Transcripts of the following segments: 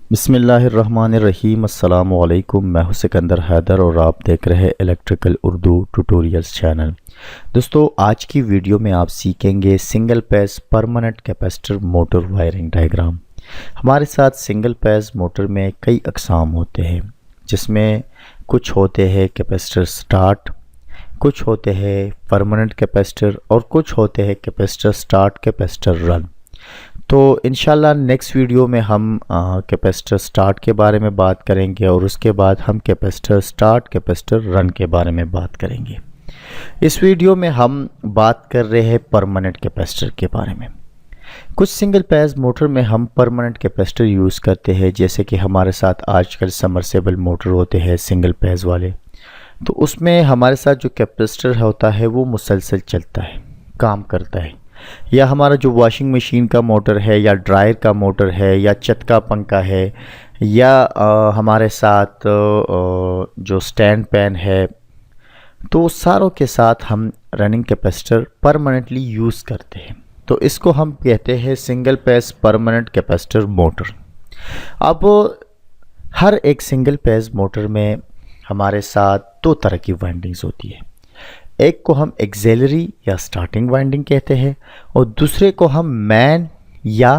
बिस्मिल्लाहिर्रहमानिर्रहीम। अस्सलामु अलैकुम। मैं हूं सिकंदर हैदर और आप देख रहे हैं इलेक्ट्रिकल उर्दू ट्यूटोरियल्स चैनल। दोस्तों, आज की वीडियो में आप सीखेंगे single page permanent capacitor motor wiring diagram. हमारे साथ सिंगल पेज मोटर में कई अक़साम होते हैं, जिसमें कुछ होते हैं कैपेसिटर स्टार्ट, कुछ होते हैं परमानेंट कैपेसिटर और कुछ होते हैं कैपेसिटर स्टार्ट कैपेसिटर रन। तो इंशाल्लाह नेक्स्ट वीडियो में हम कैपेसिटर स्टार्ट के बारे में बात करेंगे और उसके बाद हम कैपेसिटर स्टार्ट कैपेसिटर रन के बारे में बात करेंगे। इस वीडियो में हम बात कर रहे हैं परमानेंट कैपेसिटर के बारे में। कुछ सिंगल पेज मोटर में हम परमानेंट कैपेसिटर यूज़ करते हैं, जैसे कि हमारे साथ आजकल समरसेबल मोटर होते हैं सिंगल पेज वाले। तो उसमें हमारे साथ जो कैपेसिटर होता है वो मुसलसल चलता है, काम करता है। या हमारा जो वॉशिंग मशीन का मोटर है या ड्रायर का मोटर है या छत का पंखा है या हमारे साथ जो स्टैंड फैन है, तो सारों के साथ हम रनिंग कैपेसिटर परमानेंटली यूज़ करते हैं। तो इसको हम कहते हैं single page permanent capacitor motor. अब हर एक सिंगल पेज मोटर में हमारे साथ दो तरह की वाइंडिंग्स होती है। एक को हम एक्सिलरी या स्टार्टिंग वाइंडिंग कहते हैं और दूसरे को हम मैन या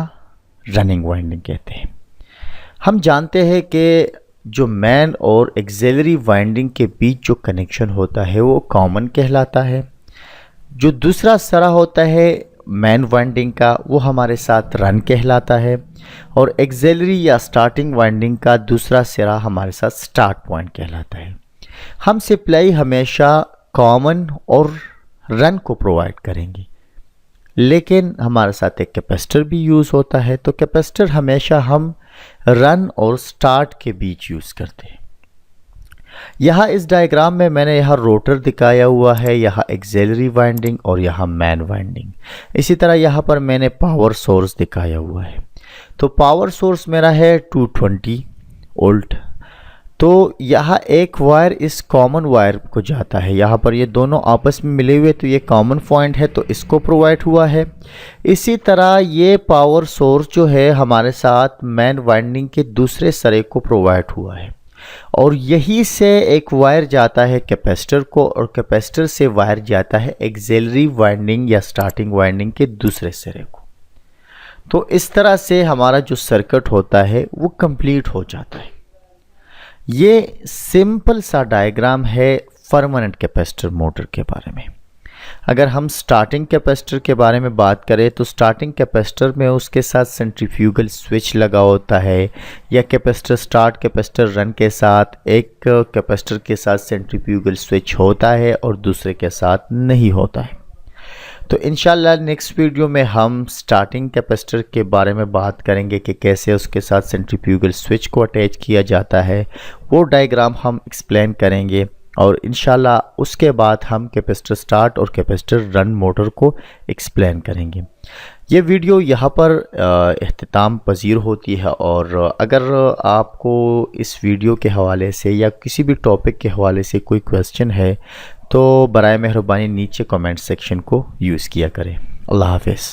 रनिंग वाइंडिंग कहते हैं। हम जानते हैं कि जो मैन और एक्सिलरी वाइंडिंग के बीच जो कनेक्शन होता है वो कॉमन कहलाता है। जो दूसरा सरा होता है मैन वाइंडिंग का वो हमारे साथ रन कहलाता है और एक्सिलरी या स्टार्टिंग वाइंडिंग का दूसरा सिरा हमारे साथ स्टार्ट पॉइंट कहलाता है। हम सप्लाई हमेशा कॉमन और रन को प्रोवाइड करेंगे, लेकिन हमारे साथ एक कैपेसिटर भी यूज़ होता है। तो कैपेसिटर हमेशा हम रन और स्टार्ट के बीच यूज़ करते हैं। यहाँ इस डायग्राम में मैंने यहाँ रोटर दिखाया हुआ है, यहाँ एक्सिलरी वाइंडिंग और यहाँ मैन वाइंडिंग। इसी तरह यहाँ पर मैंने पावर सोर्स दिखाया हुआ है। तो पावर सोर्स मेरा है 220 वोल्ट। तो यहाँ एक वायर इस कॉमन वायर को जाता है, यहाँ पर ये दोनों आपस में मिले हुए, तो ये कॉमन पॉइंट है तो इसको प्रोवाइड हुआ है। इसी तरह ये पावर सोर्स जो है हमारे साथ मैन वाइंडिंग के दूसरे सरे को प्रोवाइड हुआ है और यहीं से एक वायर जाता है कैपेसिटर को और कैपेसिटर से वायर जाता है एक्सिलरी वाइंडिंग या स्टार्टिंग वाइंडिंग के दूसरे सिरे को। तो इस तरह से हमारा जो सर्किट होता है वो कंप्लीट हो जाता है। ये सिंपल सा डायग्राम है परमानेंट कैपेसिटर मोटर के बारे में। अगर हम स्टार्टिंग कैपेसिटर के बारे में बात करें तो स्टार्टिंग कैपेसिटर में उसके साथ सेंट्रीफ्यूगल स्विच लगा होता है, या कैपेसिटर स्टार्ट कैपेसिटर रन के साथ एक कैपेसिटर के साथ सेंट्रीफ्यूगल स्विच होता है और दूसरे के साथ नहीं होता है। तो इंशाल्लाह नेक्स्ट वीडियो में हम स्टार्टिंग कैपेसिटर के बारे में बात करेंगे कि कैसे उसके साथ सेंट्रीफ्यूगल स्विच को अटैच किया जाता है। वो डायग्राम हम एक्सप्लेन करेंगे और इंशाल्लाह उसके बाद हम कैपेसिटर स्टार्ट और कैपेसिटर रन मोटर को एक्सप्लेन करेंगे। ये वीडियो यहाँ पर इख्तिताम पजीर होती है और अगर आपको इस वीडियो के हवाले से या किसी भी टॉपिक के हवाले से कोई क्वेश्चन है तो बराए मेहरबानी नीचे कमेंट सेक्शन को यूज़ किया करें। अल्लाह हाफ़िज़।